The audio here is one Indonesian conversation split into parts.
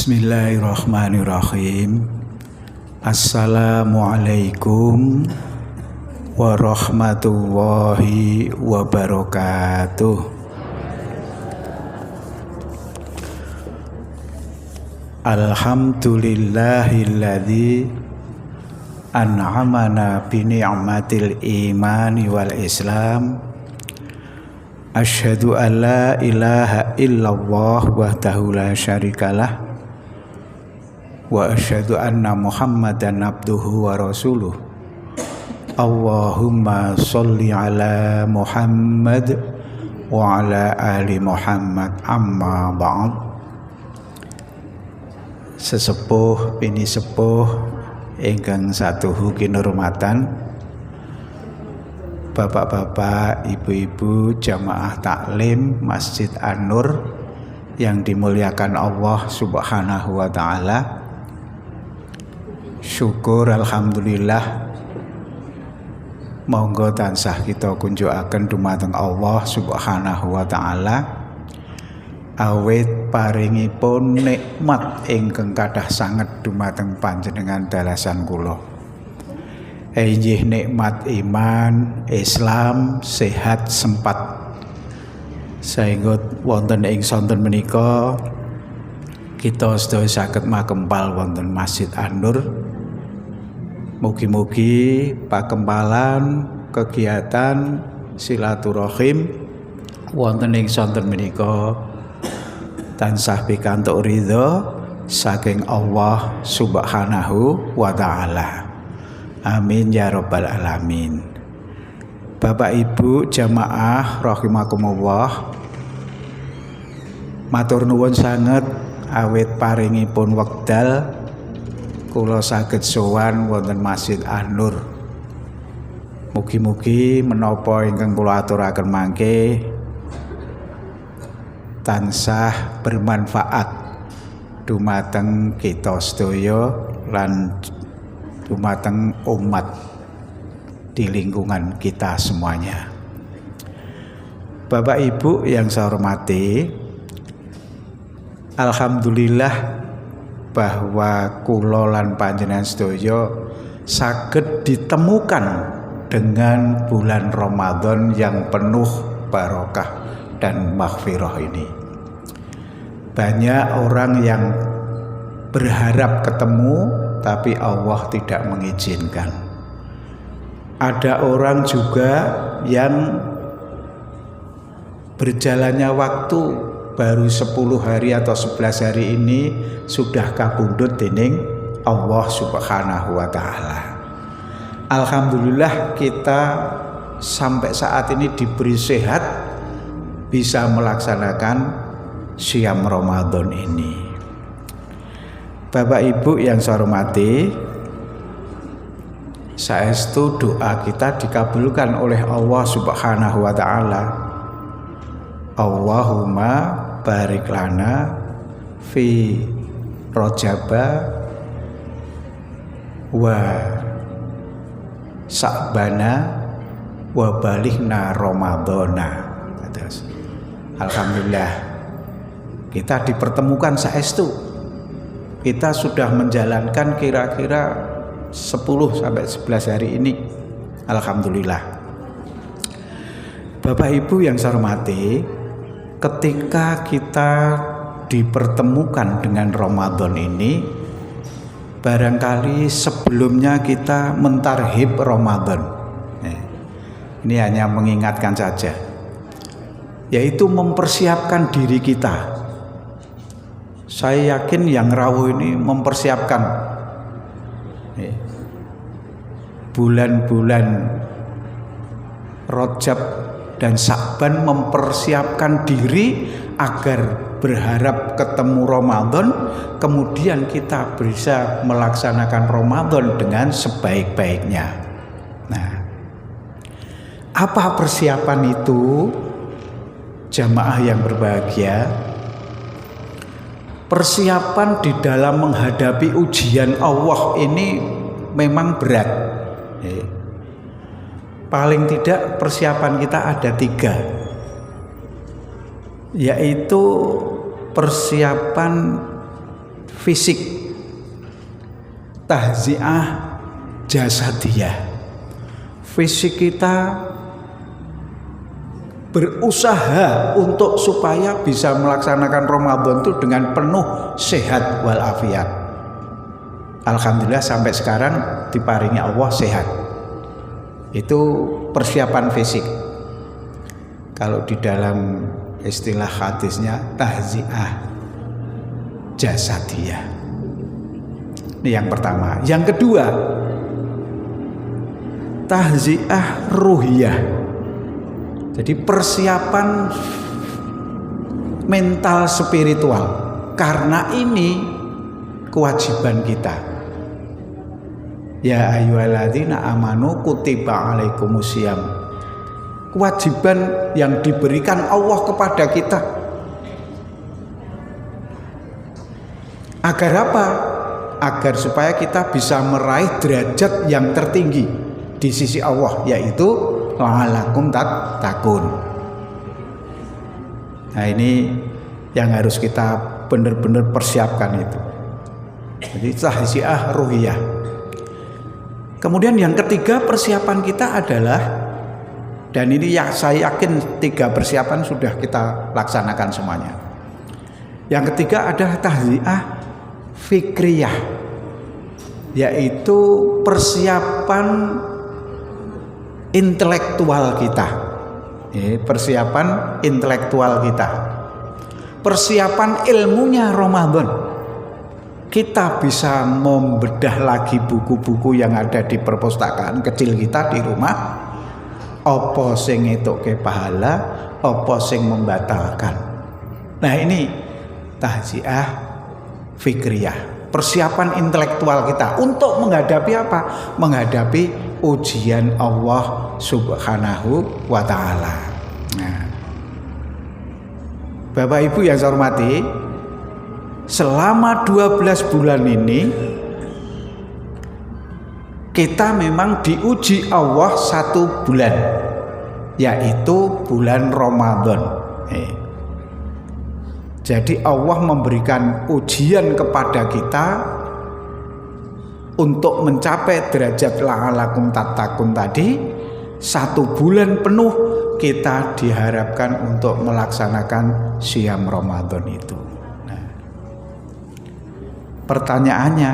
Bismillahirrahmanirrahim. Assalamualaikum warahmatullahi wabarakatuh. Alhamdulillahilladzi an'amana bi ni'matil imani wal islam. Asyhadu an la ilaha illallah wahdahu la syarikalah wa asyhadu anna Muhammadan abduhu wa rasuluh. Allahumma sholli ala Muhammad wa ala ali Muhammad, amma ba'd. Sesepuh bini sepuh ingkang satuhu kinurmatan, bapak-bapak, ibu-ibu jamaah taklim Masjid An-Nur yang dimuliakan Allah Subhanahu wa ta'ala. Syukur alhamdulillah, monggo tansah kita kunjukaken dumateng Allah Subhanahu wa ta'ala awit paringipun nikmat ingkang kathah sanget dumateng panjenengan dalasan kula. Inggih nikmat iman, Islam, sehat, sempat. Saengga wonten ing sonten menika kita sedaya saged makempal wonten Masjid An-Nur. Mugi-mugi pakempalan kegiatan silaturahim wonten ing sonten menika tansah pikantuk ridha saking Allah Subhanahu wa ta'ala. Amin ya rabbal alamin. Bapak Ibu jamaah rahimakumullah, matur nuwun sanget awit paringipun wekdal kula saged sowan wonten Masjid An-Nur. Mugi-mugi menapa ingkang kula aturaken mangke tansah bermanfaat dumateng kita sedaya lan dumateng umat di lingkungan kita semuanya. Bapak Ibu yang saya hormati, alhamdulillah bahwa kula lan panjenengan sedaya saged ditemukan dengan bulan Ramadan yang penuh barokah dan maghfirah ini. Banyak orang yang berharap ketemu tapi Allah tidak mengizinkan. Ada orang juga yang berjalannya waktu baru 10 hari atau 11 hari ini sudah kabundut dening Allah Subhanahu wa ta'ala. Alhamdulillah kita sampai saat ini diberi sehat bisa melaksanakan siam Ramadan ini. Bapak Ibu yang saya hormati, saestu doa kita dikabulkan oleh Allah Subhanahu wa ta'ala. Allahumma barik lana fi Rajaba wa Sa'bana wa balighna Ramadana. Alhamdulillah kita dipertemukan saestu. Kita sudah menjalankan kira-kira 10 sampai 11 hari ini. Alhamdulillah. Bapak Ibu yang saya hormati, ketika kita dipertemukan dengan Ramadan ini, barangkali sebelumnya kita mentarhib Ramadan. Ini hanya mengingatkan saja, yaitu mempersiapkan diri kita. Saya yakin yang rawuh ini mempersiapkan bulan-bulan Rajab dan Sa'ban, mempersiapkan diri agar berharap ketemu Ramadan, kemudian kita bisa melaksanakan Ramadan dengan sebaik-baiknya. Nah, apa persiapan itu, jamaah yang berbahagia? Persiapan di dalam menghadapi ujian Allah ini memang berat. Paling tidak persiapan kita ada 3, yaitu persiapan fisik, tahziah jasadiyah. Fisik kita berusaha untuk supaya bisa melaksanakan Ramadan itu dengan penuh sehat walafiat. Alhamdulillah sampai sekarang diparingi Allah sehat. Itu persiapan fisik. Kalau di dalam istilah hadisnya tahziah jasadiyah. Ini yang pertama. Yang kedua, tahziah ruhiyah. Jadi persiapan mental spiritual. Karena ini kewajiban kita. Ya ayyuhalladzina amanu kutiba alaikumusiyam. Kewajiban yang diberikan Allah kepada kita. Agar apa? Agar supaya kita bisa meraih derajat yang tertinggi di sisi Allah, yaitu la'allakum tattaqun. Nah, ini yang harus kita benar-benar persiapkan itu. Jadi tahziah ruhiyah. Kemudian yang ketiga persiapan kita adalah, dan ini yang saya yakin 3 persiapan sudah kita laksanakan semuanya. Yang ketiga adalah tahziah fikriyah, yaitu persiapan intelektual kita. Persiapan intelektual kita. Persiapan ilmunya Ramadan. Kita bisa membedah lagi buku-buku yang ada di perpustakaan kecil kita di rumah. Apa sing ngetoke pahala, apa sing membatalkan. Nah, ini tahziah fikriyah. Persiapan intelektual kita untuk menghadapi apa? Menghadapi ujian Allah Subhanahu wa ta'ala. Nah, Bapak Ibu yang saya hormati, selama 12 bulan ini kita memang diuji Allah 1 bulan, yaitu bulan Ramadan. Jadi Allah memberikan ujian kepada kita untuk mencapai derajat la'allakum tattaqun tadi. 1 bulan penuh kita diharapkan untuk melaksanakan siam Ramadan itu. Nah, pertanyaannya,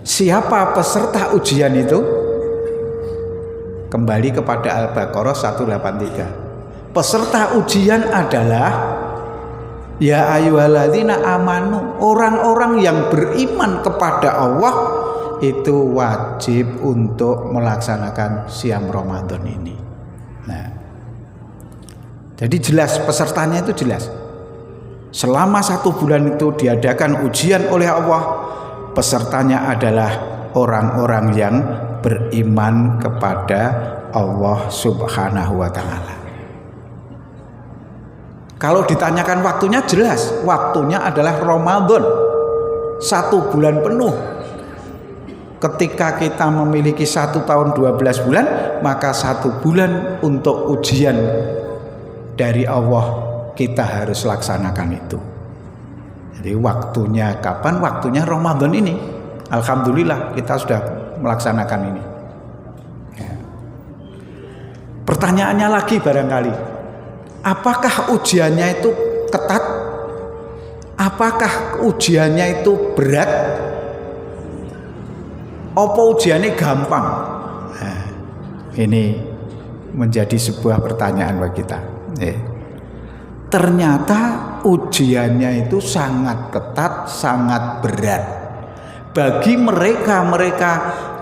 siapa peserta ujian itu? Kembali kepada Al-Baqarah 183. Peserta ujian adalah ya ayyuhalladzina amanu, orang-orang yang beriman kepada Allah itu wajib untuk melaksanakan siam Ramadan ini. Nah, jadi jelas pesertanya itu jelas. Selama 1 bulan itu diadakan ujian oleh Allah, pesertanya adalah orang-orang yang beriman kepada Allah Subhanahu wa ta'ala. Kalau ditanyakan waktunya, jelas waktunya adalah Ramadan, 1 bulan penuh. Ketika kita memiliki 1 tahun 12 bulan, maka 1 bulan untuk ujian dari Allah kita harus laksanakan itu. Jadi waktunya kapan? Waktunya Ramadan ini. Alhamdulillah kita sudah melaksanakan ini. Pertanyaannya lagi barangkali, apakah ujiannya itu ketat? Apakah ujiannya itu berat? Apa ujiannya gampang? Nah, ini menjadi sebuah pertanyaan bagi kita. Ternyata ujiannya itu sangat ketat, sangat berat bagi mereka-mereka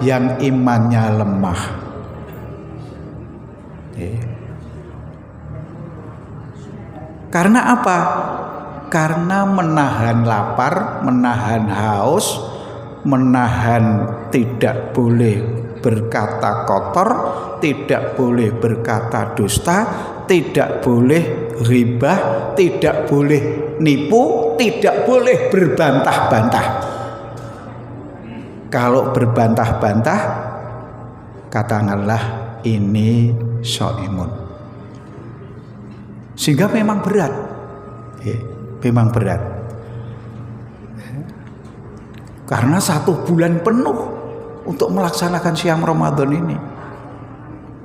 yang imannya lemah. Karena apa? Karena menahan lapar, menahan haus, menahan tidak boleh berkata kotor, tidak boleh berkata dusta, tidak boleh ghibah, tidak boleh nipu, tidak boleh berbantah-bantah. Kalau berbantah-bantah, katakanlah ini shaimun. Sehingga memang berat, memang berat. Karena 1 bulan penuh untuk melaksanakan siam Ramadan ini.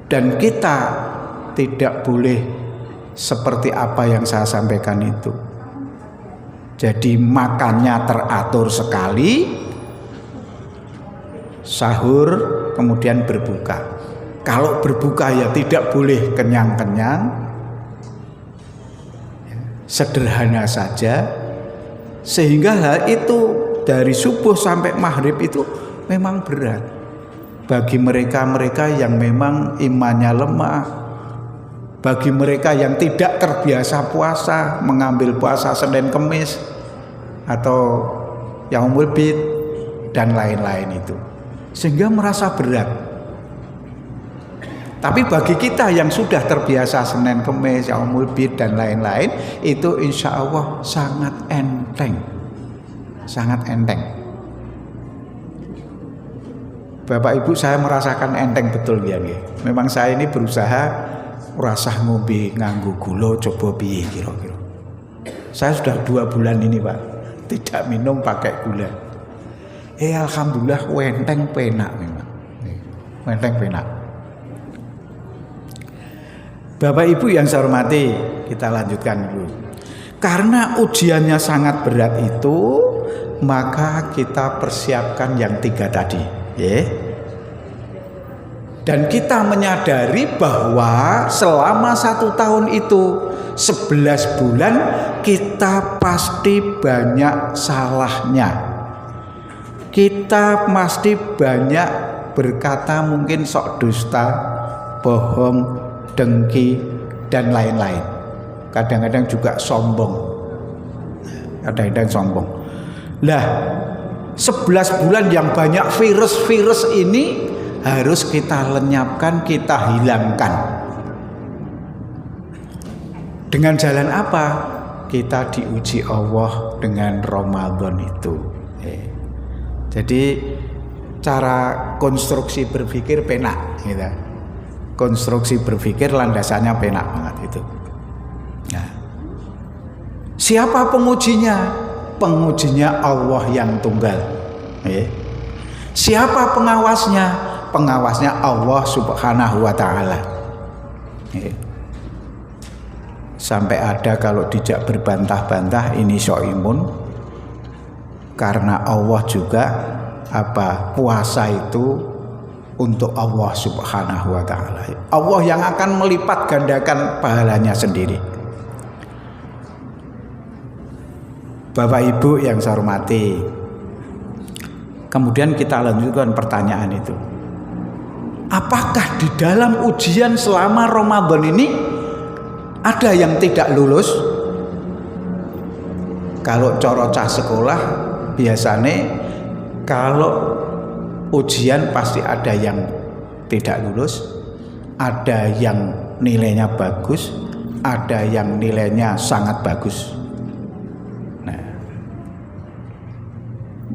Dan kita tidak boleh seperti apa yang saya sampaikan itu. Jadi makannya teratur sekali, sahur kemudian berbuka. Kalau berbuka ya tidak boleh kenyang-kenyang, sederhana saja, sehingga hal itu dari subuh sampai maghrib itu memang berat bagi mereka-mereka yang memang imannya lemah, bagi mereka yang tidak terbiasa puasa, mengambil puasa Senin Kemis atau Yaumul Bid dan lain-lain itu, sehingga merasa berat. Tapi bagi kita yang sudah terbiasa Senin Kemis, Yaumul Bid dan lain-lain, itu insya Allah sangat enteng. Sangat enteng. Bapak Ibu, saya merasakan enteng betul ya. Memang saya ini berusaha rasah ngombe nganggo gula coba piye kira-kira. Saya sudah 2 bulan ini Pak tidak minum pakai gula. Alhamdulillah enteng penak memang. Enteng penak. Bapak Ibu yang saya hormati, kita lanjutkan dulu. Karena ujiannya sangat berat itu, maka kita persiapkan yang 3 tadi, ya. Dan kita menyadari bahwa selama 1 tahun itu 11 bulan kita pasti banyak salahnya. Kita pasti banyak berkata mungkin sok dusta, bohong, dengki dan lain-lain. Kadang-kadang juga sombong. Kadang-kadang sombong. Lah, 11 bulan yang banyak virus-virus ini harus kita lenyapkan, kita hilangkan. Dengan jalan apa? Kita diuji Allah dengan Ramadan itu. Jadi cara konstruksi berpikir penak gitu. Konstruksi berpikir landasannya penak banget itu. Nah, siapa pengujinya? Pengujinya Allah yang tunggal. Siapa pengawasnya? Pengawasnya Allah Subhanahu wa Ta'ala. Sampai ada kalau dijak berbantah-bantah ini soimun, karena Allah juga puasa itu untuk Allah Subhanahu wa Ta'ala. Allah yang akan melipat gandakan pahalanya sendiri. Bapak Ibu yang saya hormati, kemudian kita lanjutkan pertanyaan itu. Apakah di dalam ujian selama Ramadan ini ada yang tidak lulus? Kalau coro cah sekolah biasanya kalau ujian pasti ada yang tidak lulus, ada yang nilainya bagus, ada yang nilainya sangat bagus. Nah,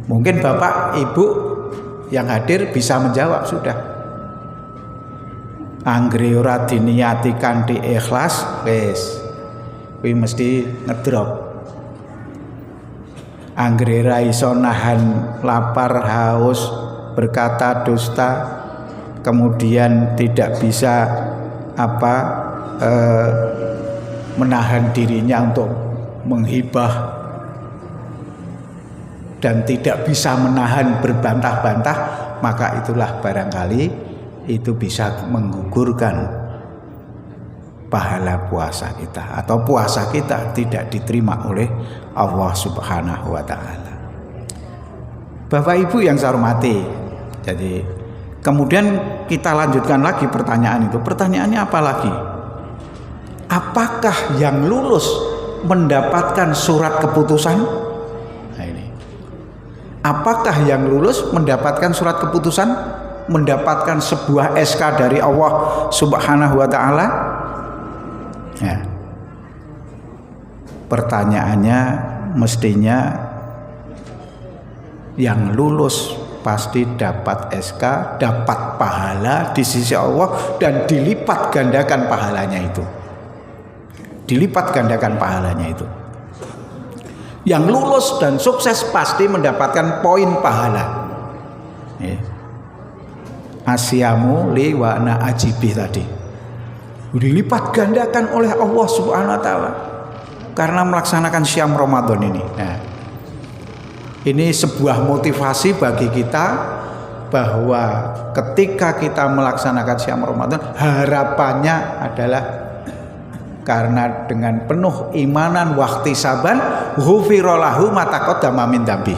mungkin Bapak Ibu yang hadir bisa menjawab sudah. Anggere ora diniati kanthi ikhlas, wis kuwi mesti ngedrop. Anggere ra iso nahan lapar, haus, berkata dusta, kemudian tidak bisa menahan dirinya untuk menghibah dan tidak bisa menahan berbantah-bantah, maka itulah barangkali itu bisa menggugurkan pahala puasa kita, atau puasa kita tidak diterima oleh Allah Subhanahu wa Ta'ala. Bapak Ibu yang saya hormati, jadi kemudian kita lanjutkan lagi pertanyaan itu. Pertanyaannya apa lagi? Apakah yang lulus mendapatkan surat keputusan? Nah ini. Apakah yang lulus mendapatkan surat keputusan? Mendapatkan sebuah SK dari Allah Subhanahu wa Ta'ala? Ya. Pertanyaannya mestinya yang lulus pasti dapat SK, dapat pahala di sisi Allah, dan dilipat gandakan pahalanya itu. Dilipat gandakan pahalanya itu. Yang lulus dan sukses pasti mendapatkan poin pahala. Asyamu li wa ana ajibih tadi dilipat gandakan oleh Allah Subhanahu wa taala karena melaksanakan syam Ramadan ini. Nah, ini sebuah motivasi bagi kita bahwa ketika kita melaksanakan syam Ramadan, harapannya adalah karena dengan penuh imanan wahtisaban ghufira lahu ma taqaddama min dzambi.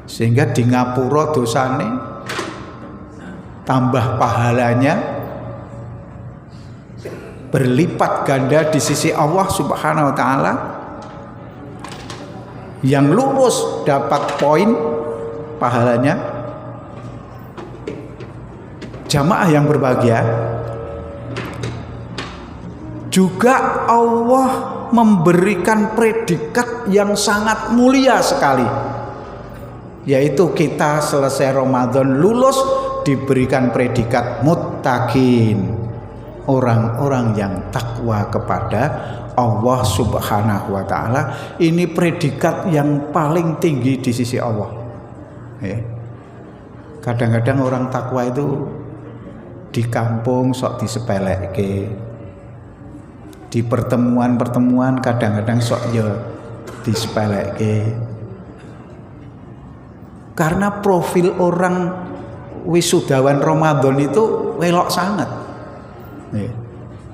Sehingga di ngapura dosane, tambah pahalanya, berlipat ganda di sisi Allah Subhanahu wa taala. Yang lurus dapat poin pahalanya. Jamaah yang berbahagia, juga Allah memberikan predikat yang sangat mulia sekali, yaitu kita selesai Ramadan lulus diberikan predikat muttaqin, orang-orang yang takwa kepada Allah Subhanahu wa taala. Ini predikat yang paling tinggi di sisi Allah. Kadang-kadang orang takwa itu di kampung sok disepelekke, di pertemuan-pertemuan kadang-kadang sok ya disepelekke. Karena profil orang wisudawan Ramadan itu welok sangat.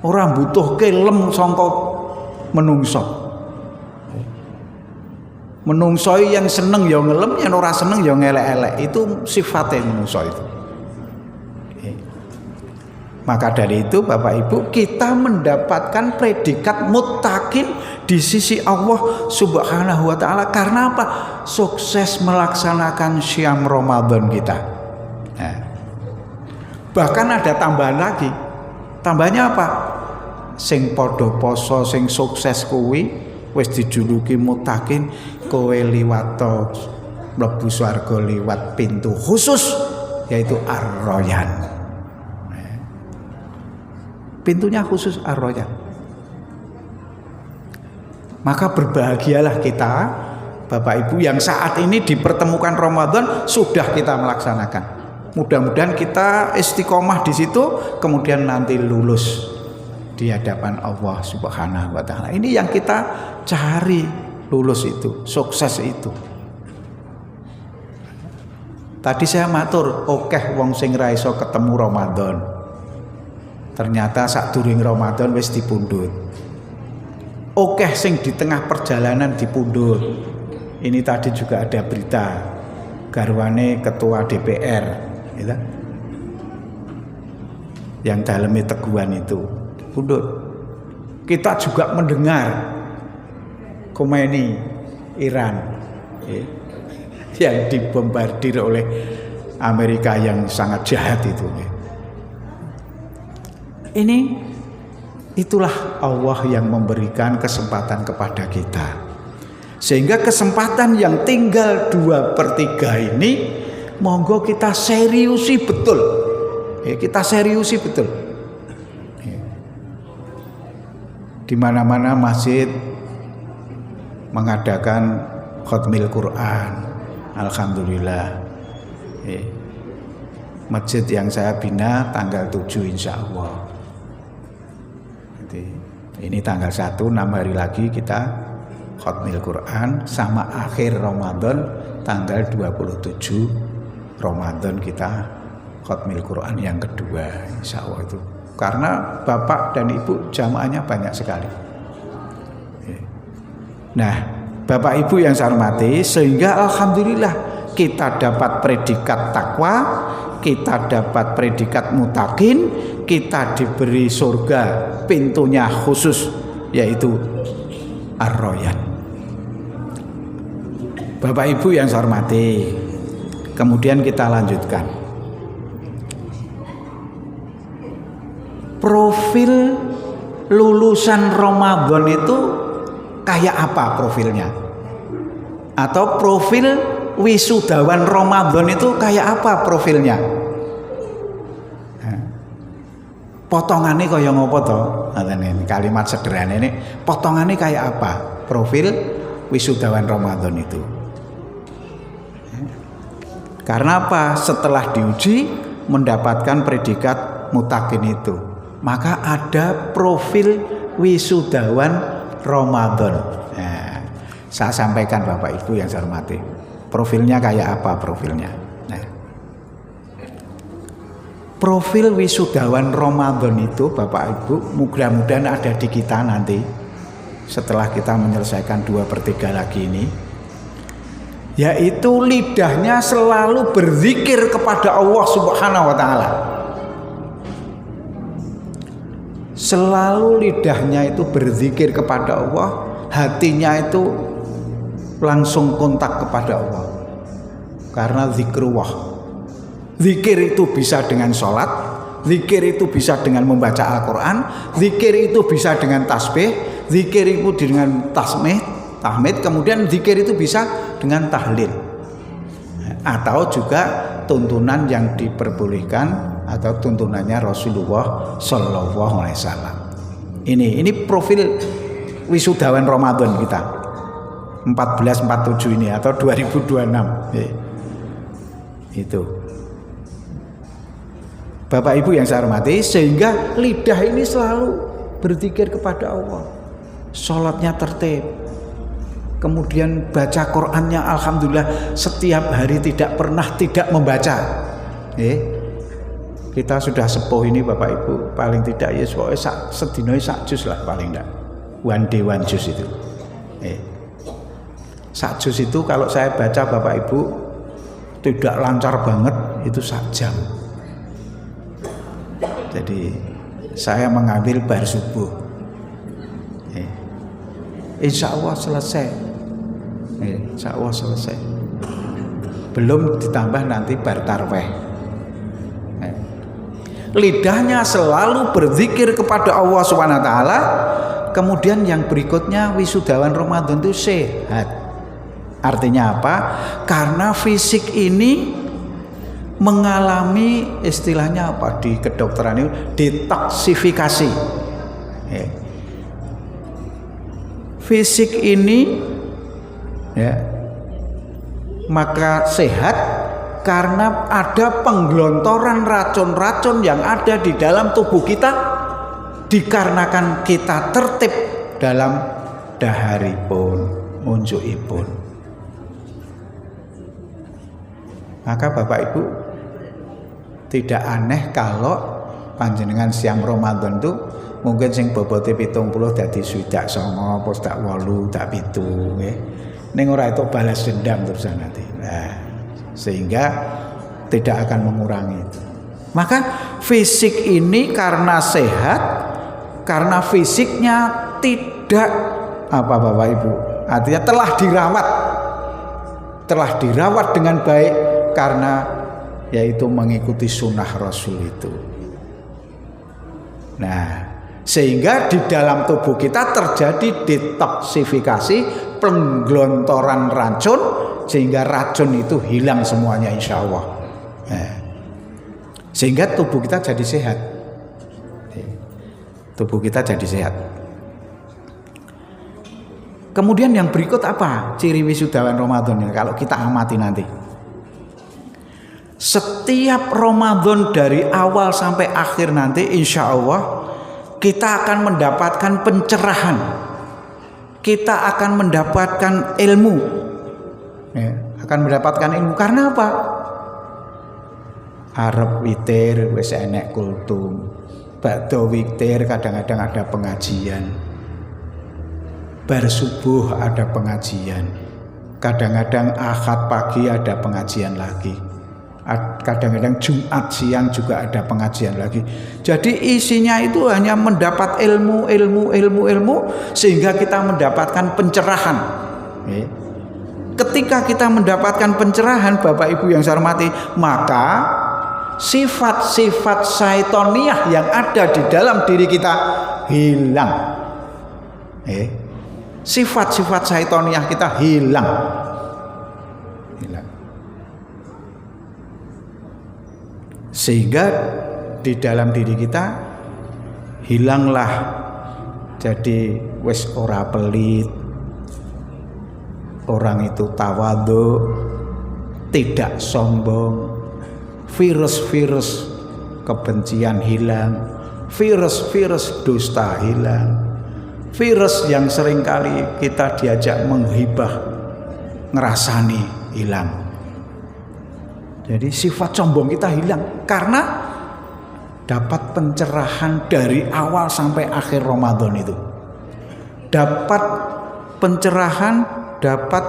Orang butuh kelem sangka menungso. Menungso yang seneng ya ngelem, yang ora seneng ya ngelek-elek. Itu sifatnya menungso itu. Maka dari itu Bapak Ibu, kita mendapatkan predikat muttaqin di sisi Allah Subhanahu wa taala karena apa? Sukses melaksanakan syam Ramadan kita. Nah, bahkan ada tambahan lagi. Tambahnya apa? Sing padha poso, sing sukses kuwi wis dijuluki muttaqin, kowe liwat mlebu swarga liwat pintu khusus yaitu Ar-Rayyan. Pintunya khusus Ar-Rayyan. Maka berbahagialah kita Bapak Ibu yang saat ini dipertemukan Ramadan sudah kita melaksanakan. Mudah-mudahan kita istiqomah di situ, kemudian nanti lulus di hadapan Allah Subhanahu wa taala. Ini yang kita cari, lulus itu, sukses itu. Tadi saya matur, okeh wong sing ra iso ketemu Ramadan. Ternyata sadurunge Ramadan wis dipundhut. Okeh sing di tengah perjalanan dipundhut. Ini tadi juga ada berita garwane ketua DPR, gitu. Yang daleme teguhan itu dipundhut. Kita juga mendengar Khomeini Iran yang dibombardir oleh Amerika yang sangat jahat itu. Itulah Allah yang memberikan kesempatan kepada kita, sehingga kesempatan yang tinggal 2/3 ini monggo kita seriusi betul. Kita seriusi betul. Di mana-mana masjid mengadakan khatmil Quran, alhamdulillah. Masjid yang saya bina tanggal 7 insya Allah. Ini tanggal 1, 6 hari lagi kita khatmil Quran, sama akhir Ramadan tanggal 27 Ramadan kita khatmil Quran yang kedua insya Allah itu. Karena Bapak dan Ibu jamaahnya banyak sekali. Nah Bapak Ibu yang saya hormati, sehingga alhamdulillah kita dapat predikat takwa, kita dapat predikat muttaqin, kita diberi surga pintunya khusus yaitu Ar-Rayyan. Bapak Ibu yang saya hormati, kemudian kita lanjutkan. Profil lulusan Ramadan itu kayak apa profilnya? Atau profil wisudawan Ramadan itu kayak apa profilnya? Potongannya kaya ngopo to? Kalimat sederhana ini, potongannya kayak apa? Profil wisudawan Ramadan itu. Karena apa? Setelah diuji mendapatkan predikat mutakin itu, maka ada profil wisudawan Ramadan. Nah, saya sampaikan Bapak Ibu yang saya hormati, profilnya kayak apa profilnya? Nah, profil wisudawan Ramadan itu Bapak Ibu mudah-mudahan ada di kita nanti setelah kita menyelesaikan 2/3 lagi ini, yaitu lidahnya selalu berzikir kepada Allah Subhanahu wa Ta'ala. Selalu lidahnya itu berzikir kepada Allah, hatinya itu langsung kontak kepada Allah. Karena zikrullah, zikir itu bisa dengan sholat, zikir itu bisa dengan membaca Al-Quran, zikir itu bisa dengan tasbih, zikir itu dengan tahmid, kemudian zikir itu bisa dengan tahlil, atau juga tuntunan yang diperbolehkan atau tuntunannya Rasulullah Shallallahu Alaihi Wasallam. Ini profil wisudawan Ramadan kita 1447 ini atau 2026. Itu Bapak Ibu yang saya hormati, sehingga lidah ini selalu berzikir kepada Allah, sholatnya tertib, kemudian baca Qur'annya alhamdulillah setiap hari tidak pernah tidak membaca. Kita sudah sepuh ini Bapak Ibu, paling tidak ya sedina sak juz lah paling tidak. One day one juz itu. Sak juz itu kalau saya baca Bapak Ibu tidak lancar banget itu sak jam. Jadi saya mengambil bar subuh. Insya Allah selesai. Insya Allah selesai. Belum ditambah nanti bar tarweh. Lidahnya selalu berzikir kepada Allah Subhanahu wa Ta'ala. Kemudian yang berikutnya wisudawan Ramadan itu sehat. Artinya apa? Karena fisik ini mengalami istilahnya apa di kedokteran itu detoksifikasi. Fisik ini ya, maka sehat karena ada penggelontoran racun-racun yang ada di dalam tubuh kita, dikarenakan kita tertib dalam daharipun, unjukipun. Maka Bapak Ibu tidak aneh kalau panjenengan siang Ramadan itu mungkin sing bobote 70 dadi 29 apa tak 8 tak 7 nggih. Ning ora itu balas dendam terusan nanti. Nah, sehingga tidak akan mengurangi itu. Maka fisik ini karena sehat, karena fisiknya tidak apa Bapak Ibu, artinya telah dirawat dengan baik karena yaitu mengikuti sunnah Rasul itu. Nah, sehingga di dalam tubuh kita terjadi detoksifikasi, penggelontoran racun, sehingga racun itu hilang semuanya insya Allah. Sehingga tubuh kita jadi sehat. Tubuh kita jadi sehat. Kemudian yang berikut apa ciri wisudawan Ramadan ini kalau kita amati nanti? Setiap Ramadan dari awal sampai akhir nanti insya Allah kita akan mendapatkan pencerahan, kita akan mendapatkan ilmu, akan mendapatkan ilmu. Karena apa? Arep witir wis enek kultum, bakdo witir kadang-kadang ada pengajian, bar subuh ada pengajian, kadang-kadang Ahad pagi ada pengajian lagi, kadang-kadang Jumat siang juga ada pengajian lagi. Jadi isinya itu hanya mendapat ilmu sehingga kita mendapatkan pencerahan. Ketika kita mendapatkan pencerahan Bapak Ibu yang saya hormati, maka sifat-sifat syaitoniah yang ada di dalam diri kita hilang. Sifat-sifat syaitoniah kita hilang. Sehingga di dalam diri kita hilanglah, jadi wis ora pelit, orang itu tawadhu, tidak sombong, virus-virus kebencian hilang, virus-virus dusta hilang, virus yang seringkali kita diajak menghibah ngerasani hilang. Jadi sifat sombong kita hilang karena dapat pencerahan dari awal sampai akhir Ramadan itu. Dapat pencerahan, dapat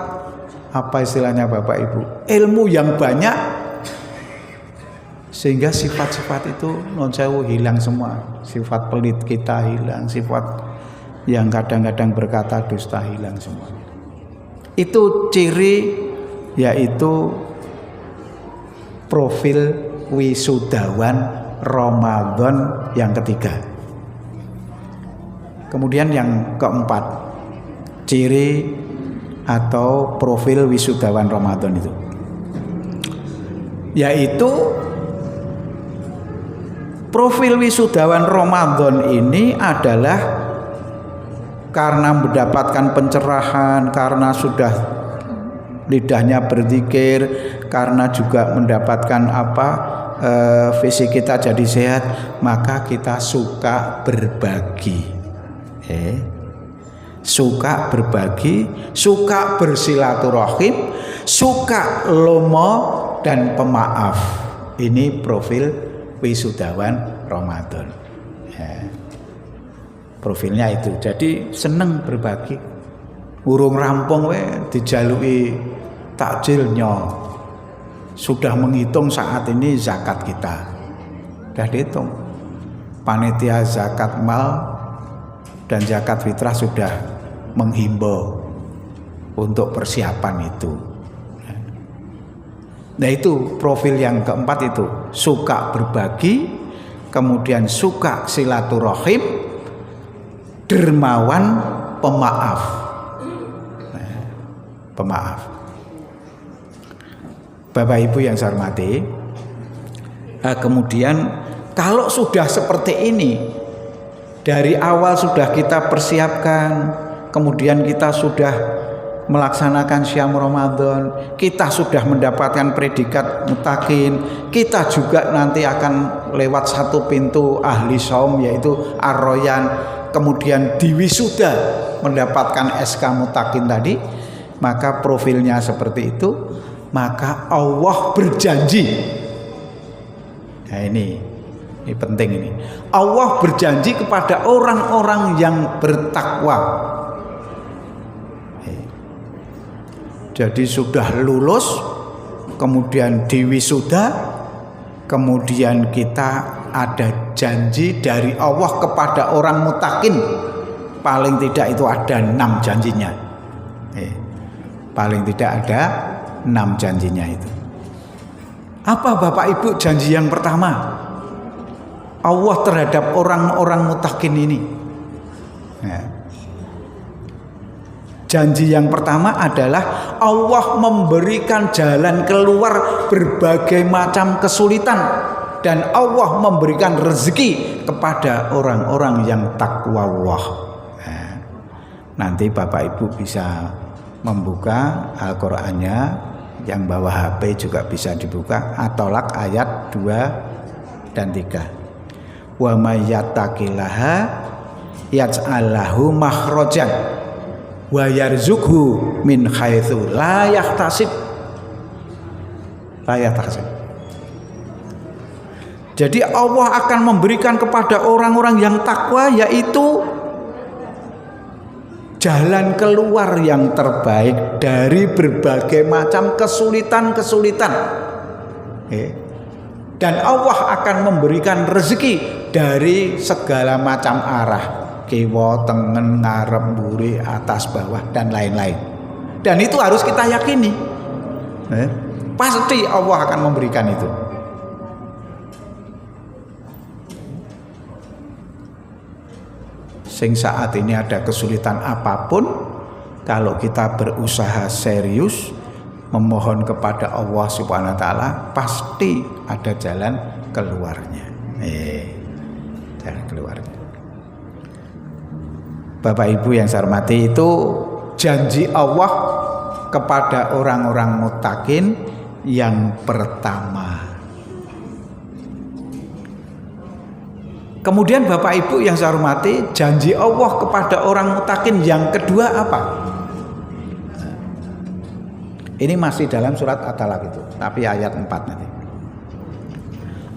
apa istilahnya Bapak Ibu? Ilmu yang banyak, sehingga sifat-sifat itu non sewu hilang semua. Sifat pelit kita hilang, sifat yang kadang-kadang berkata dusta hilang semua. Itu ciri, yaitu profil wisudawan Ramadan yang ketiga. Kemudian yang keempat, ciri atau profil wisudawan Ramadan itu, yaitu profil wisudawan Ramadan ini adalah karena mendapatkan pencerahan, karena sudah lidahnya berzikir, karena juga mendapatkan fisik kita jadi sehat, maka kita suka berbagi, suka berbagi, suka bersilaturahim, suka lomo dan pemaaf. Ini profil wisudawan Ramadan. Profilnya itu, jadi seneng berbagi. Urung rampung dijaluki takjilnya, sudah menghitung saat ini zakat kita, sudah dihitung. Panitia zakat mal dan zakat fitrah sudah menghimbau untuk persiapan itu. Nah itu profil yang keempat itu, suka berbagi, kemudian suka silaturahim, dermawan, pemaaf. Pemaaf. Bapak Ibu yang saya hormati, kemudian kalau sudah seperti ini, dari awal sudah kita persiapkan, kemudian kita sudah melaksanakan Syam Ramadan, kita sudah mendapatkan predikat mutakin, kita juga nanti akan lewat satu pintu ahli saum, yaitu Ar-Royan, kemudian diwisuda mendapatkan SK mutakin tadi, maka profilnya seperti itu, maka Allah berjanji. Nah ini penting ini. Allah berjanji kepada orang-orang yang bertakwa. Jadi sudah lulus, kemudian diwisuda, kemudian kita ada janji dari Allah kepada orang mutakin. Paling tidak itu ada 6 janjinya. Paling tidak ada 6 janjinya itu. Apa Bapak Ibu janji yang pertama Allah terhadap orang-orang mutakin ini? Janji yang pertama adalah Allah memberikan jalan keluar berbagai macam kesulitan, dan Allah memberikan rezeki kepada orang-orang yang takwa Allah. Nanti Bapak Ibu bisa membuka Al-Qur'annya, yang bawa HP juga bisa dibuka, At-Tolak ayat 2 dan 3. Wa may yattaqillaha yaj'al lahu makhrajan wa yarzuqhu min haitsu la yahtasib. Jadi Allah akan memberikan kepada orang-orang yang takwa, yaitu jalan keluar yang terbaik dari berbagai macam kesulitan-kesulitan. Dan Allah akan memberikan rezeki dari segala macam arah, kiwa, tengen, ngarep, mburi, atas, bawah, dan lain-lain. Dan itu harus kita yakini. Pasti Allah akan memberikan itu. Sing saat ini ada kesulitan apapun, kalau kita berusaha serius memohon kepada Allah Subhanahu wa taala, pasti ada jalan keluarnya. Jalan keluarnya. Bapak Ibu yang saya hormati, itu janji Allah kepada orang-orang muttaqin yang pertama. Kemudian Bapak Ibu yang saya hormati, janji Allah kepada orang muttaqin yang kedua apa? Ini masih dalam surat At-Talaq itu, tapi ayat 4 nanti.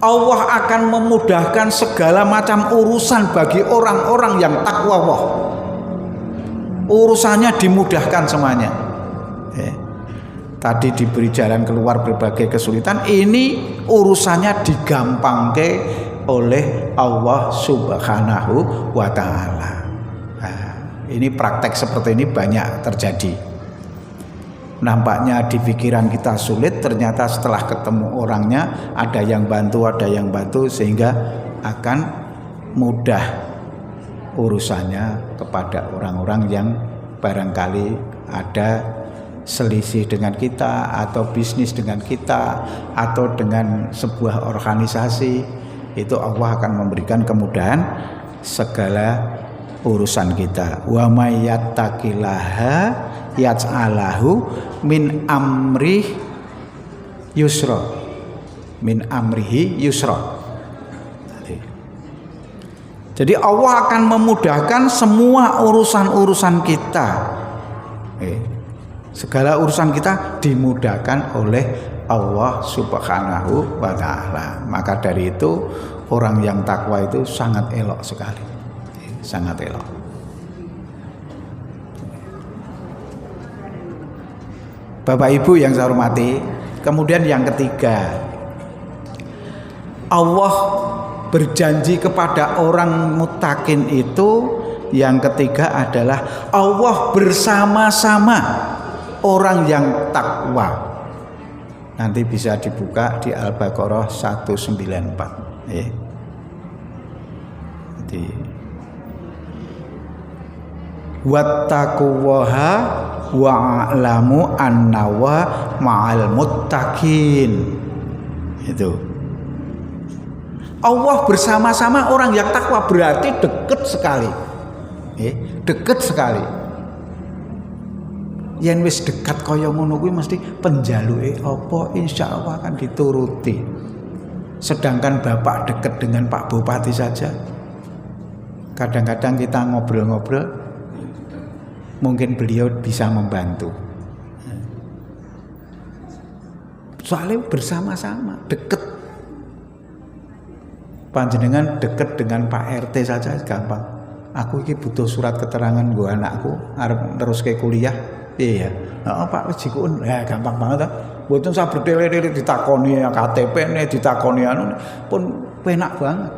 Allah akan memudahkan segala macam urusan bagi orang-orang yang takwa Allah. Urusannya dimudahkan semuanya. Tadi diberi jalan keluar berbagai kesulitan, ini urusannya digampangke oleh Allah Subhanahu wa Ta'ala. Nah, ini praktek seperti ini banyak terjadi. Nampaknya di pikiran kita sulit, ternyata setelah ketemu orangnya ada yang bantu sehingga akan mudah urusannya kepada orang-orang yang barangkali ada selisih dengan kita atau bisnis dengan kita atau dengan sebuah organisasi. Itu Allah akan memberikan kemudahan segala urusan kita. Wa may yattaqillaha yaj'alahu min amrih yusra. Min amrihi yusra. Jadi Allah akan memudahkan semua urusan-urusan kita. Segala urusan kita dimudahkan oleh Allah Subhanahu wa Ta'ala. Maka dari itu orang yang takwa itu sangat elok sekali. Sangat elok. Bapak Ibu yang saya hormati, kemudian yang ketiga, Allah berjanji kepada orang muttaqin itu, yang ketiga adalah Allah bersama-sama orang yang takwa. Nanti bisa dibuka di Al-Baqarah 194. Jadi wattaqullaha wa'lamu annawa ma'al muttaqin. Itu Allah bersama-sama orang yang takwa, berarti dekat sekali. Dekat sekali. Yen wis dekat kaya ngono kuwi mesti penjaluke apa insyaallah akan dituruti. Sedangkan Bapak dekat dengan Pak Bupati saja, kadang-kadang kita ngobrol-ngobrol, mungkin beliau bisa membantu. Soalnya bersama-sama, dekat. Panjenengan dekat dengan Pak RT saja gampang. Aku ini butuh surat keterangan gue anakku arep terus ke kuliah. Iya, Pak Jikun, ya gampang banget lah. Buatun saya bertele-tele ditakoni KTP nih, ditakoni anu, pun penak banget.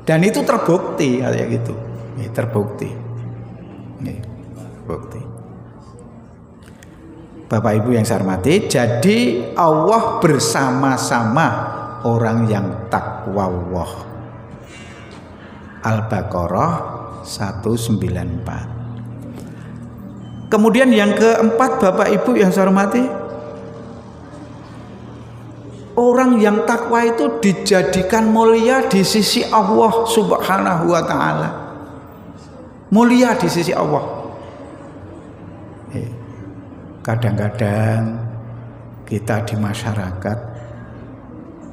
Dan itu terbukti kayak gitu, terbukti. Terbukti. Bapak Ibu yang saya hormati, jadi Allah bersama-sama orang yang takwa Allah. Al-Baqarah 194. Kemudian yang keempat, Bapak Ibu yang saya hormati, orang yang takwa itu dijadikan mulia di sisi Allah Subhanahu wa Ta'ala. Mulia di sisi Allah. Kadang-kadang kita di masyarakat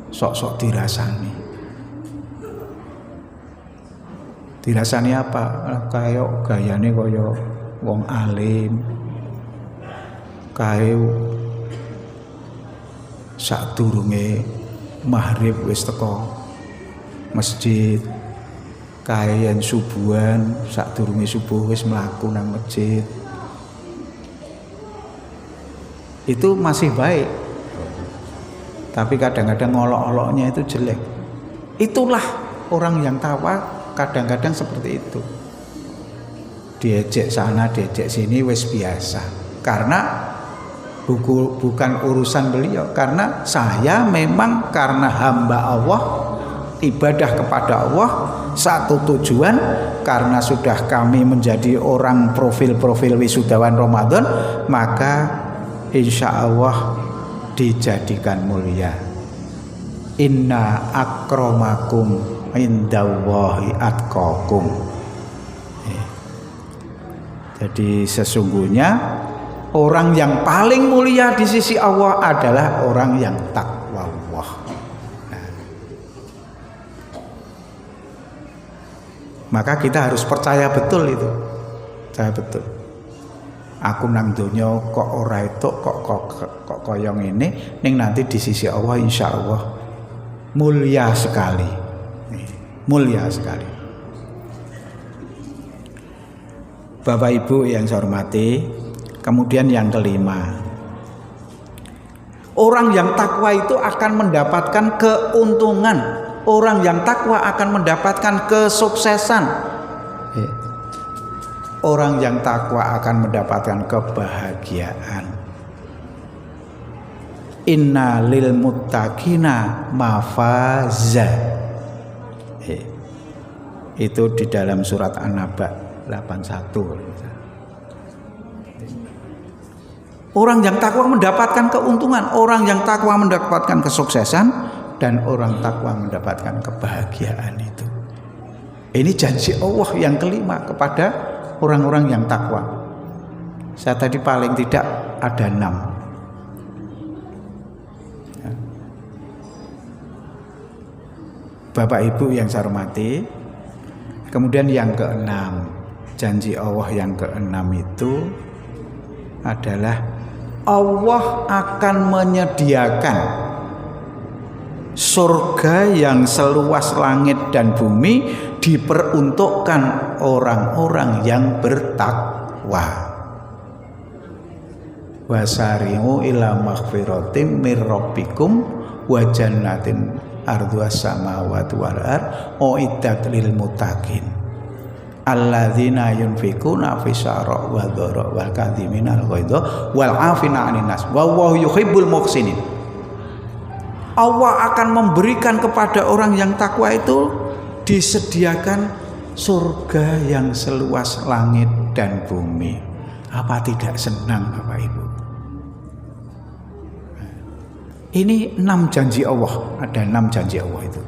sok-sok dirasani. Dirasani apa? Kayak gayane kaya wong alim, kae sadurunge maghrib wis teko masjid, kae yen subuhan sadurunge subuh wis mlaku nang masjid. Itu masih baik. Tapi kadang-kadang ngolok-oloknya itu jelek. Itulah orang yang takwa, kadang-kadang seperti itu. Diejek sana, diejek sini wis biasa. Karena bukan urusan beliau. Karena saya memang karena hamba Allah, ibadah kepada Allah, satu tujuan, karena sudah kami menjadi orang profil-profil wisudawan Ramadan, maka insya Allah dijadikan mulia. Inna akramakum indallahi atqakum. Jadi sesungguhnya orang yang paling mulia di sisi Allah adalah orang yang takwa Allah. Maka kita harus percaya betul itu. Percaya betul. Aku nang donya kok ora itu kok koyong ini, ning nanti di sisi Allah insya Allah mulia sekali. Mulia sekali. Bapak Ibu yang saya hormati, kemudian yang kelima, orang yang takwa itu akan mendapatkan keuntungan. Orang yang takwa akan mendapatkan kesuksesan. Orang yang takwa akan mendapatkan kebahagiaan. Inna lil muttaqina mafaza. Itu di dalam surat An-Naba 81. Orang yang takwa mendapatkan keuntungan, orang yang takwa mendapatkan kesuksesan, dan orang takwa mendapatkan kebahagiaan itu. Ini janji Allah yang kelima kepada orang-orang yang takwa. Saya tadi paling tidak ada 6. Bapak Ibu yang saya hormati, kemudian yang keenam, janji Allah yang keenam itu adalah Allah akan menyediakan surga yang seluas langit dan bumi diperuntukkan orang-orang yang bertakwa. Wasari'u ila maghfiratin mir rabbikum wa jannatin ardhuas samawati wal ardh uiddat lil muttaqin alladzina yunfikuna fis sarra wa dharra wal kadhiminal ghaidha wal 'afina 'anil nas wallahu yuhibbul muhsinin. Allah akan memberikan kepada orang yang takwa itu disediakan surga yang seluas langit dan bumi. Apa tidak senang Bapak Ibu? Ini 6 janji Allah, ada 6 janji Allah itu.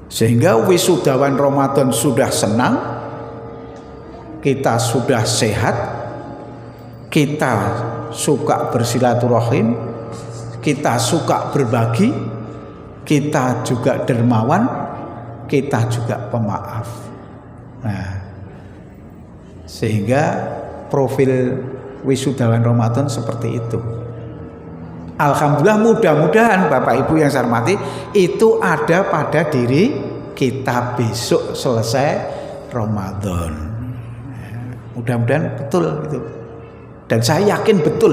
Sehingga wisudawan Ramadan sudah senang, kita sudah sehat, kita suka bersilaturahim, kita suka berbagi, kita juga dermawan, kita juga pemaaf. Nah, sehingga profil wisudawan Ramadan seperti itu. Alhamdulillah, mudah-mudahan Bapak Ibu yang saya hormati itu ada pada diri kita besok selesai Ramadan. Mudah-mudahan betul itu. Dan saya yakin betul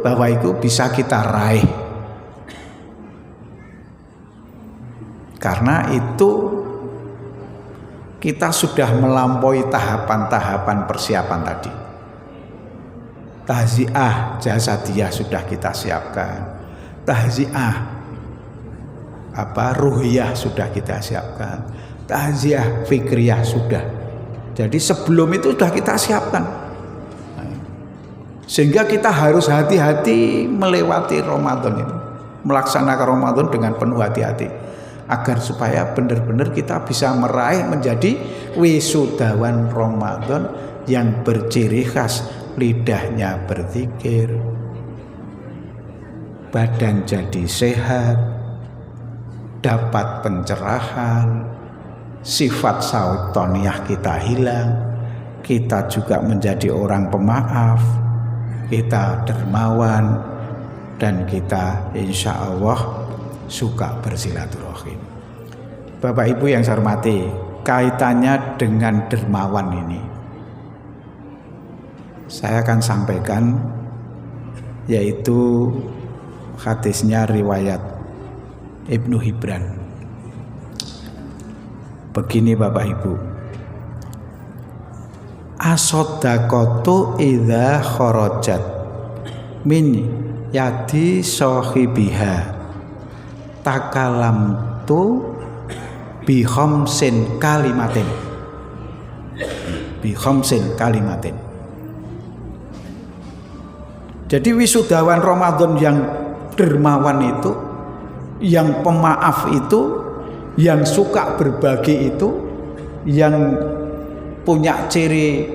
bahwa itu bisa kita raih. Karena itu kita sudah melampaui tahapan-tahapan persiapan tadi. Tahziah jasadiyah sudah kita siapkan. Tahziah ruhiyah sudah kita siapkan. Tahziah fikriyah sudah. Jadi sebelum itu sudah kita siapkan. Sehingga kita harus hati-hati melewati Ramadan ini. Melaksanakan Ramadan dengan penuh hati-hati. Agar supaya benar-benar kita bisa meraih menjadi wisudawan Ramadan yang berciri khas lidahnya berzikir, badan jadi sehat, dapat pencerahan, sifat syaitoniyah kita hilang, kita juga menjadi orang pemaaf, kita dermawan, dan kita insya Allah suka bersilaturahim. Bapak Ibu yang saya hormati, kaitannya dengan dermawan ini saya akan sampaikan, yaitu hadisnya riwayat Ibnu Hibban. Begini Bapak Ibu, as-shadaqatu idza kharajat min yadi sahibiha takalamtu bi khamsin kalimatin. Jadi wisudawan Ramadan yang dermawan itu, yang pemaaf itu, yang suka berbagi itu, yang punya ciri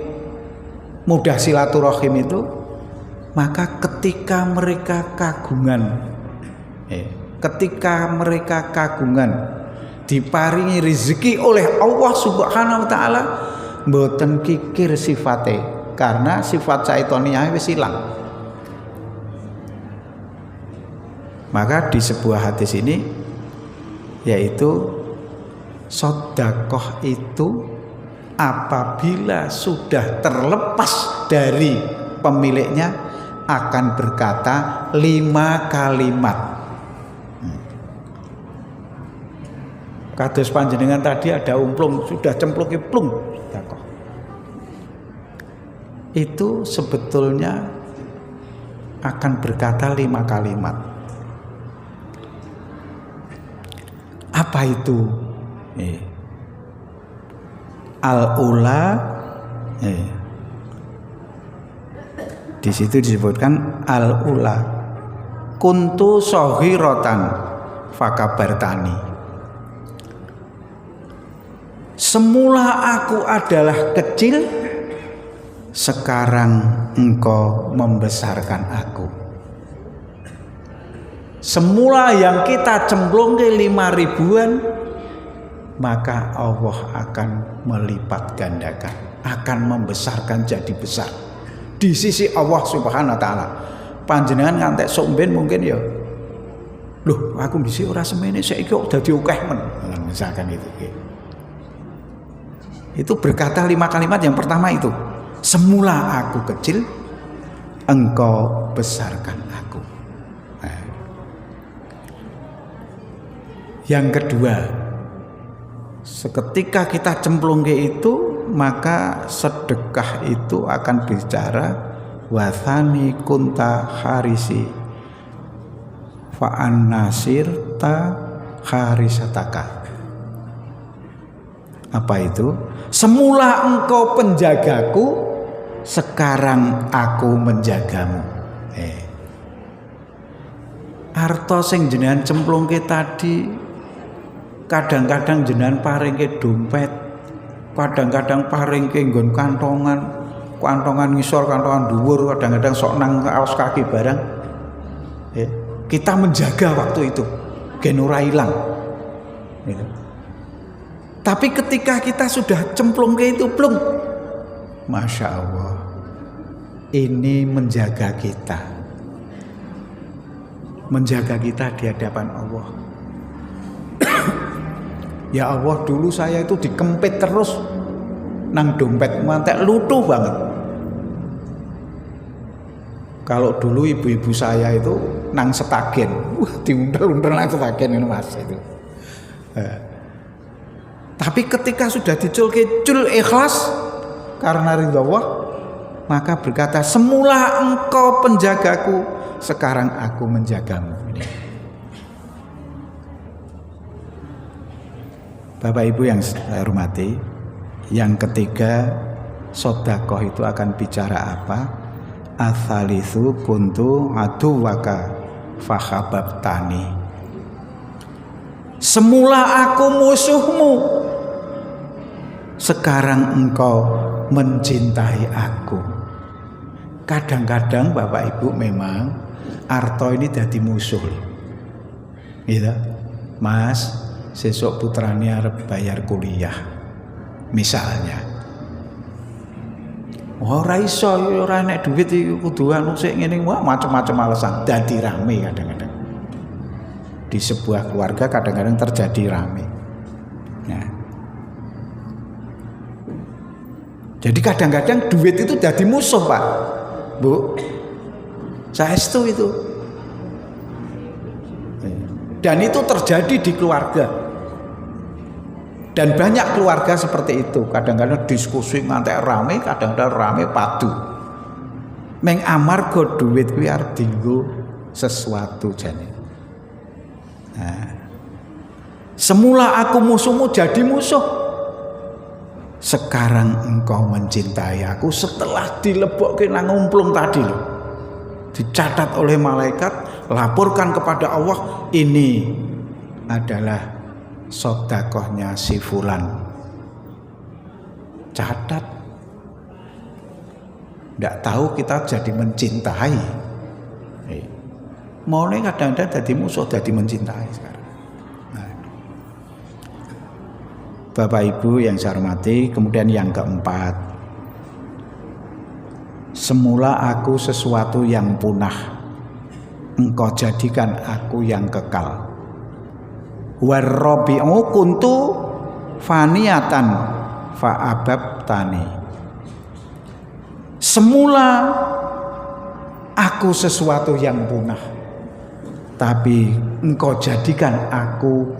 mudah silaturahim itu, maka ketika mereka kagungan diparingi rezeki oleh Allah Subhanahu wa taala, mboten kikir sifate, karena sifat syaitoniah wis ilang. Maka di sebuah hadis ini, yaitu sedekah itu apabila sudah terlepas dari pemiliknya akan berkata 5 kalimat. Kados panjenengan tadi ada umplung, sudah cemplungke plung sedekah. Itu sebetulnya akan berkata 5 kalimat. Apa itu? Al-ula, di situ disebutkan al-ula, kuntu sohirotan fakabartani. Semula aku adalah kecil, sekarang engkau membesarkan aku. Semula yang kita cemplung ke 5.000-an, maka Allah akan melipat gandakan, akan membesarkan jadi besar di sisi Allah Subhanahu wa taala. Panjenengan ngantek somben mungkin ya, loh aku bisi ora semene saiki kok dadi akeh men, misalkan itu. Itu berkata 5 kalimat. Yang pertama itu, semula aku kecil, engkau besarkan aku. Yang kedua, seketika kita cemplung ke itu, maka sedekah itu akan bicara wathani kunta harisi fa'an nasir ta harisataka. Apa itu? Semula engkau penjagaku, sekarang aku menjagamu. Arto sing jenengan cemplungke tadi, kadang-kadang jenengan paringke dompet, kadang-kadang paringke nggon kantongan ngisor, kantongan dhuwur, kadang-kadang sok nang kaos kaki barang. Kita menjaga waktu itu, gen ora ilang. Tapi ketika kita sudah cemplung ke itu, belum, Masya Allah, ini menjaga kita di hadapan Allah. Ya Allah, dulu saya itu dikempit terus nang dompet mantek lutuh banget. Kalau dulu ibu-ibu saya itu nang Setagen, diuntel-untel nang Setagen ini Mas itu. Tapi ketika sudah dicul ikhlas karena ridha Allah, maka berkata, semula engkau penjagaku, sekarang aku menjagamu. Bapak Ibu yang saya hormati, yang ketiga, sedekah itu akan bicara apa? Atsalitsu kuntu aduwaka fakhababtani. Semula aku musuhmu, sekarang engkau mencintai aku. Kadang-kadang Bapak Ibu memang arto ini jadi musuh, gitu. Mas, sesuk putrane arep bayar kuliah, misalnya. Ora iso, ora nek duit iki kudu anu sik ngene, wah macam-macam alasan, dadi rame kadang-kadang. Di sebuah keluarga kadang-kadang terjadi rame. Nah. Jadi kadang-kadang duit itu jadi musuh, Pak. Bu. Saestu itu. Dan itu terjadi di keluarga. Dan banyak keluarga seperti itu. Kadang-kadang diskusi ngantek rame, kadang-kadang rame padu. Meng amarga duit kuwi arep dienggo sesuatu jane. Nah. Semula aku musuhmu jadi musuh. Sekarang engkau mencintai aku, setelah dilebokke nang umplung tadi loh. Dicatat oleh malaikat, laporkan kepada Allah, ini adalah sedekahnya si fulan. catat. Tidak tahu kita jadi mencintai. Maunya kadang-kadang jadi musuh, jadi mencintai sekarang. Nah. Bapak Ibu yang saya hormati, kemudian yang keempat, semula aku sesuatu yang punah, Engkau jadikan aku yang kekal. Warrabi'u kuntu faniyatan fa'ababtani. Semula aku sesuatu yang punah, tapi Engkau jadikan aku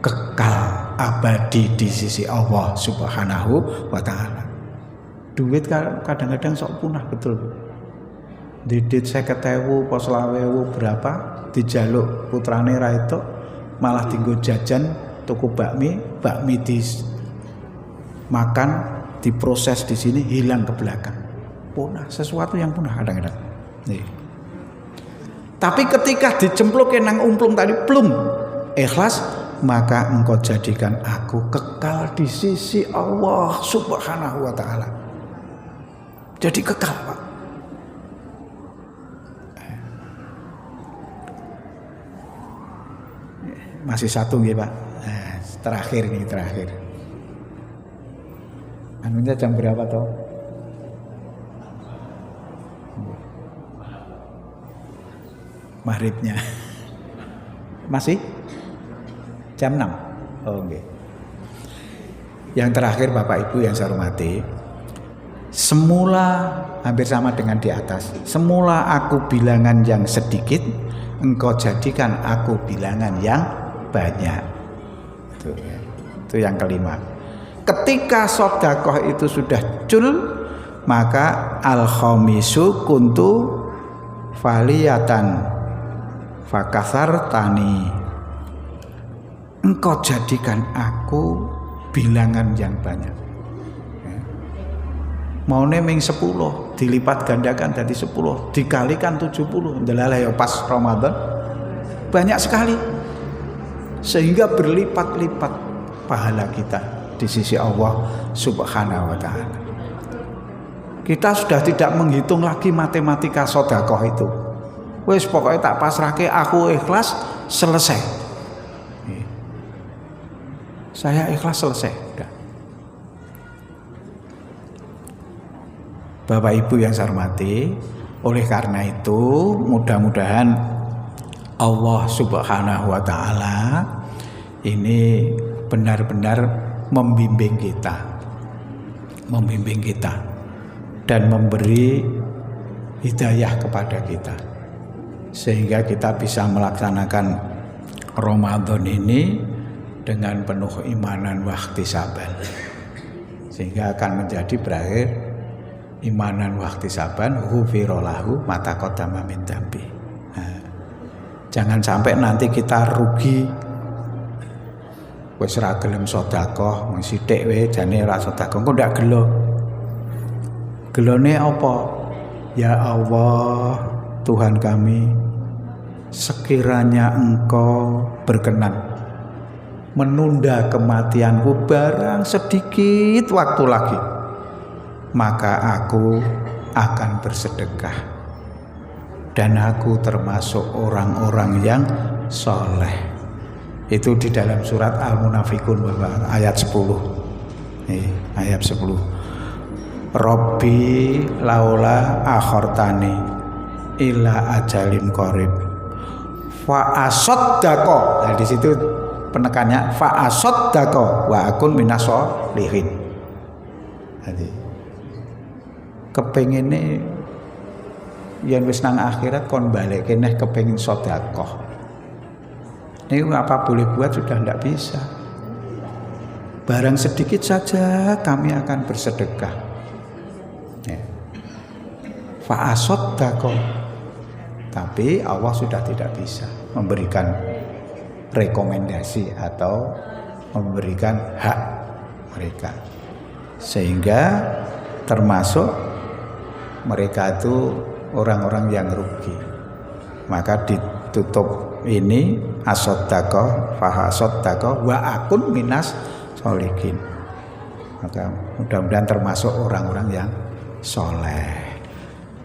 kekal abadi di sisi Allah Subhanahu wa ta'ala. Duit kadang-kadang sok punah, betul. Didit 50.000 pos 20.000 berapa dijaluk putrane ra itu, malah tinggal jajan tuku bakmi makan diproses di sini hilang ke belakang. Punah, sesuatu yang punah kadang-kadang. Tapi ketika dicempluk nang umplung tadi plum ikhlas, maka Engkau jadikan aku kekal di sisi Allah Subhanahu wa ta'ala. Jadi kekal, Pak. Masih satu nggih, Pak. Nah, terakhir. Anunya jam berapa toh? Maghribnya. Masih? Jam 6. Oh, nggih. Yang terakhir Bapak Ibu yang saya hormati, semula hampir sama dengan di atas. Semula aku bilangan yang sedikit, Engkau jadikan aku bilangan yang banyak. Itu yang kelima. Ketika sedekah itu sudah cul, maka al-khamisu kuntu faliyatan fakasar tani. Engkau jadikan aku bilangan yang banyak. Mau neming 10 dilipat gandakan jadi 10 dikalikan 70, ndelalah ya pas Ramadan banyak sekali, sehingga berlipat-lipat pahala kita di sisi Allah Subhanahu wa ta'ala. Kita sudah tidak menghitung lagi matematika sedekah itu. Wes pokoknya tak pasrahke, aku ikhlas, selesai. Saya ikhlas, selesai. Udah. Bapak Ibu yang saya hormati, oleh karena itu mudah-mudahan Allah Subhanahu wa ta'ala ini benar-benar membimbing kita dan memberi hidayah kepada kita, sehingga kita bisa melaksanakan Ramadan ini dengan penuh imanan wa ihtisaban, sehingga akan menjadi berakhir imanan wa ihtisaban ghufira lahu ma taqaddama min dzambi. Jangan sampai nanti kita rugi, wis ra gelem sedekah, wis sithik wae jane ora sedekah, kok ndak gelo. Gelone apa? Ya Allah, Tuhan kami, sekiranya Engkau berkenan menunda kematianku barang sedikit waktu lagi, maka aku akan bersedekah, dan aku termasuk orang-orang yang soleh. Itu di dalam surat Al-Munafikun, Bapak, ayat 10. Ayat 10. Robbi laula akhortani ila ajalim qarib fa asaddaqo. Nah, di situ penekannya fa asaddaqo wa akun minas sholihin. Jadi kepengine yen wis nang akhirat kon balekke neh kepengin sedekah. Ini apa boleh buat, sudah tidak bisa. Barang sedikit saja kami akan bersedekah. Fa'asaddaqo. Tapi Allah sudah tidak bisa memberikan rekomendasi atau memberikan hak mereka, sehingga termasuk mereka itu orang-orang yang rugi. Maka ditutup ini asaddaqo fa asaddaqo wa akun minas sholihin. Maka mudah-mudahan termasuk orang-orang yang soleh.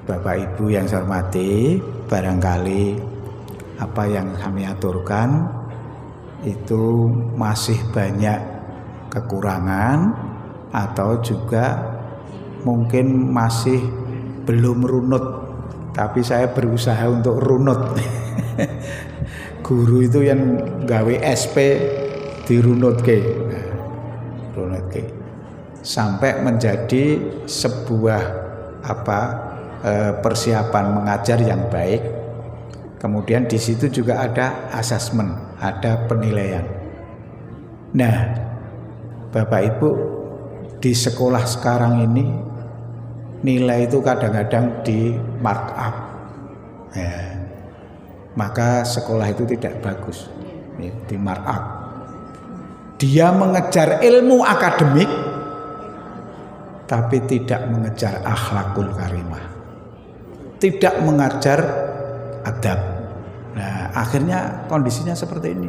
Bapak Ibu yang saya hormati, barangkali apa yang kami aturkan itu masih banyak kekurangan atau juga mungkin masih belum runut, tapi saya berusaha untuk runut. Guru itu yang gawe SP dirunutke, sampai menjadi sebuah persiapan mengajar yang baik. Kemudian di situ juga ada asesmen, ada penilaian. Nah, Bapak Ibu, di sekolah sekarang ini nilai itu kadang-kadang di mark up, ya. Maka sekolah itu tidak bagus, ya, di mark up. Dia mengejar ilmu akademik, tapi tidak mengejar akhlakul karimah, tidak mengajar adab. Nah, akhirnya kondisinya seperti ini.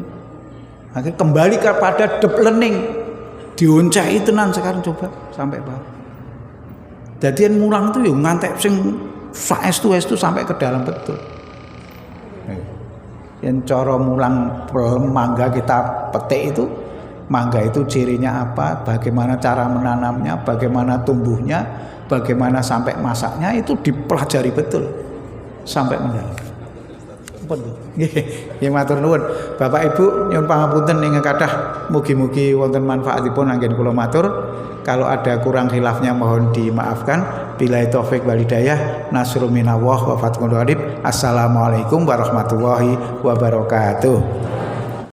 Akhirnya kembali kepada deep learning, dioncai tenan sekarang, coba sampai bawah. Jadi yang mulang itu ya ngantek sing saestu sampai ke dalam betul. Yang cara mulang mangga kita petik itu, mangga itu cirinya apa, bagaimana cara menanamnya, bagaimana tumbuhnya, bagaimana sampai masaknya, itu dipelajari betul sampai mendalam. Nggih, matur nuwun. Bapak Ibu nyuwun pangapunten ing kathah, mugi-mugi wonten manfaatipun anggen kula matur. Kalau ada kurang khilafnya mohon dimaafkan. Billahi taufik wal hidayah. Nasrun minallah wa fathun qarib. Assalamualaikum warahmatullahi wabarakatuh.